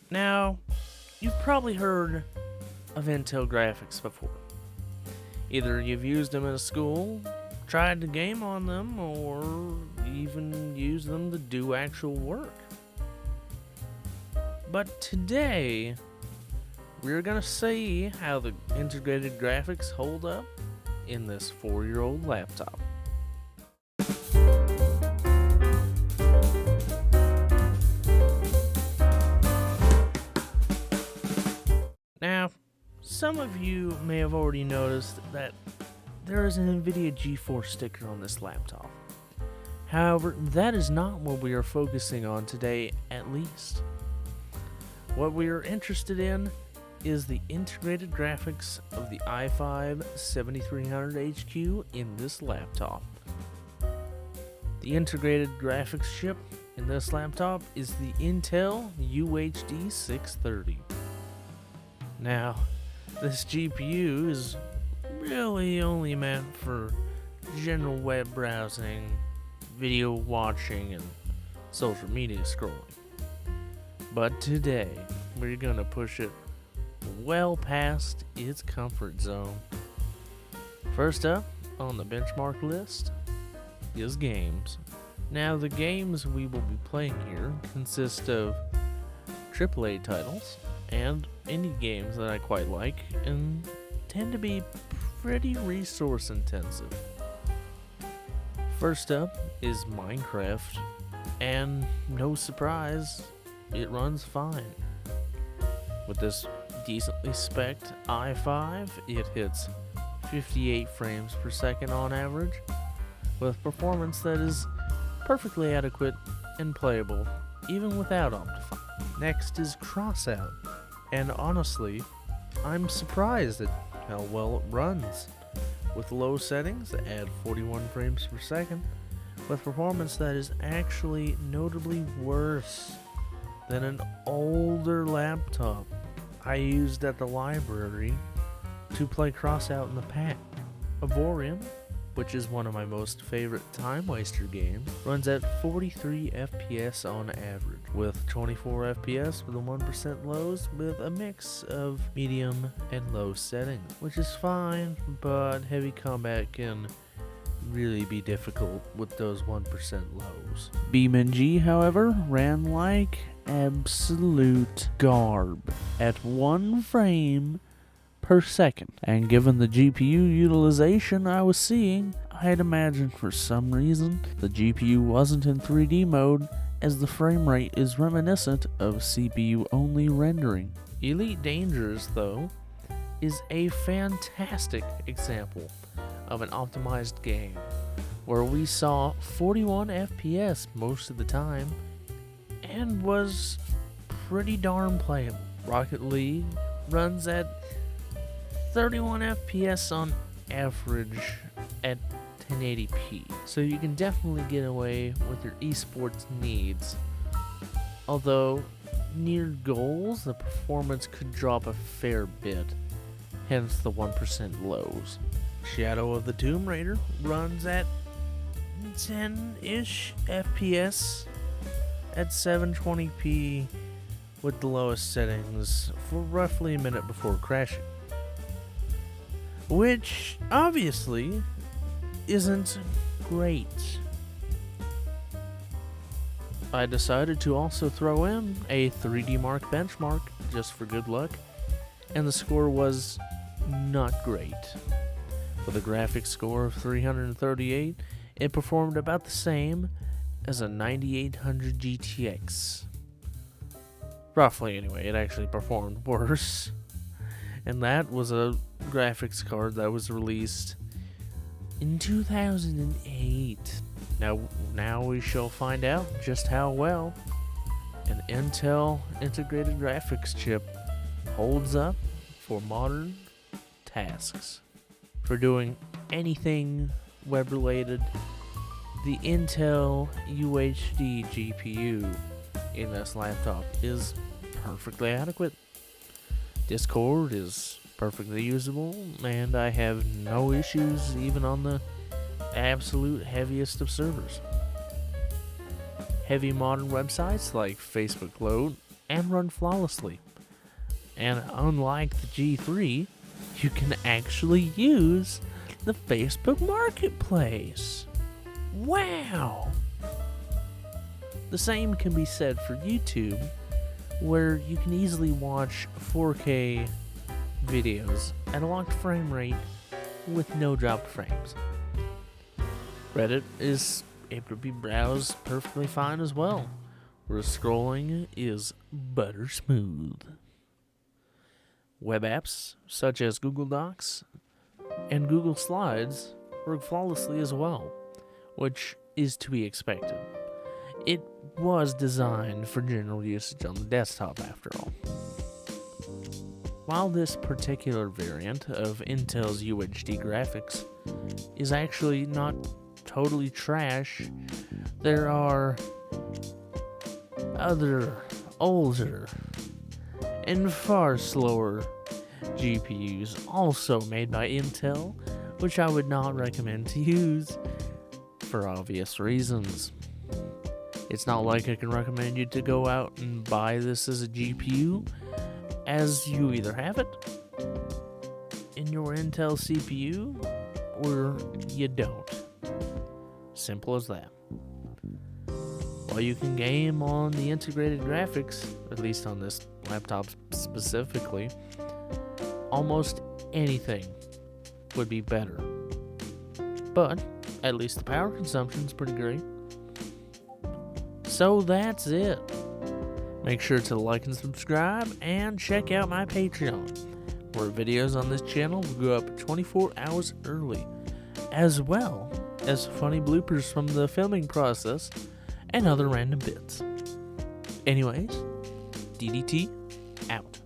Now, you've probably heard of Intel graphics before. Either you've used them in a school, tried to game on them, or even used them to do actual work. But today, we're gonna see how the integrated graphics hold up in this 4-year-old laptop. Now, some of you may have already noticed that there is an NVIDIA GeForce sticker on this laptop. However, that is not what we are focusing on today, at least. What we are interested in is the integrated graphics of the i5 7300HQ in this laptop. The integrated graphics chip in this laptop is the Intel UHD 630. Now, this GPU is really only meant for general web browsing, video watching, and social media scrolling. But today, we're gonna push it well past its comfort zone. First up on the benchmark list is games. Now, the games we will be playing here consist of AAA titles and indie games that I quite like and tend to be pretty resource intensive. First up is Minecraft, and no surprise, it runs fine. With this decently spec'd i5, it hits 58 frames per second on average, with performance that is perfectly adequate and playable, even without Optifine. Next is Crossout, and honestly, I'm surprised at how well it runs. With low settings at 41 frames per second, with performance that is actually notably worse than an older laptop I used at the library to play Crossout in the past. Avorion, which is one of my most favorite time waster games, runs at 43 FPS on average, with 24 FPS with a 1% lows, with a mix of medium and low settings, which is fine, but heavy combat can really be difficult with those 1% lows. BeamNG, however, ran like absolute garb at 1 frame per second, and given the GPU utilization I was seeing, I'd imagine for some reason the GPU wasn't in 3D mode, as the frame rate is reminiscent of CPU only rendering. Elite Dangerous, though, is a fantastic example of an optimized game, where we saw 41 FPS most of the time and was pretty darn playable. Rocket League runs at 31 FPS on average at 1080p, so you can definitely get away with your esports needs. Although, near goals, the performance could drop a fair bit, hence the 1% lows. Shadow of the Tomb Raider runs at 10-ish FPS at 720p with the lowest settings for roughly a minute before crashing, which obviously isn't great. I decided to also throw in a 3D Mark benchmark just for good luck, and the score was not great. With a graphics score of 338, it performed about the same as a 9800 GTX. Roughly anyway, it actually performed worse. And that was a graphics card that was released in 2008. Now we shall find out just how well an Intel integrated graphics chip holds up for modern tasks. For doing anything web related, the Intel UHD GPU in this laptop is perfectly adequate. Discord is perfectly usable, and I have no issues even on the absolute heaviest of servers. Heavy modern websites like Facebook Load and run flawlessly. And unlike the G3, you can actually use the Facebook Marketplace. Wow! The same can be said for YouTube, where you can easily watch 4K videos at a locked frame rate with no dropped frames. Reddit is able to be browsed perfectly fine as well, where scrolling is butter smooth. Web apps such as Google Docs and Google Slides work flawlessly as well, which is to be expected. It was designed for general usage on the desktop after all. While this particular variant of Intel's UHD graphics is actually not totally trash, there are other older and far slower GPUs also made by Intel, which I would not recommend to use for obvious reasons. It's not like I can recommend you to go out and buy this as a GPU, as you either have it in your Intel CPU or you don't. Simple as that. While you can game on the integrated graphics, at least on this laptop specifically, almost anything would be better. But at least the power consumption is pretty great. So that's it. Make sure to like and subscribe and check out my Patreon, where videos on this channel will go up 24 hours early, as well as funny bloopers from the filming process and other random bits. Anyways, DDT out.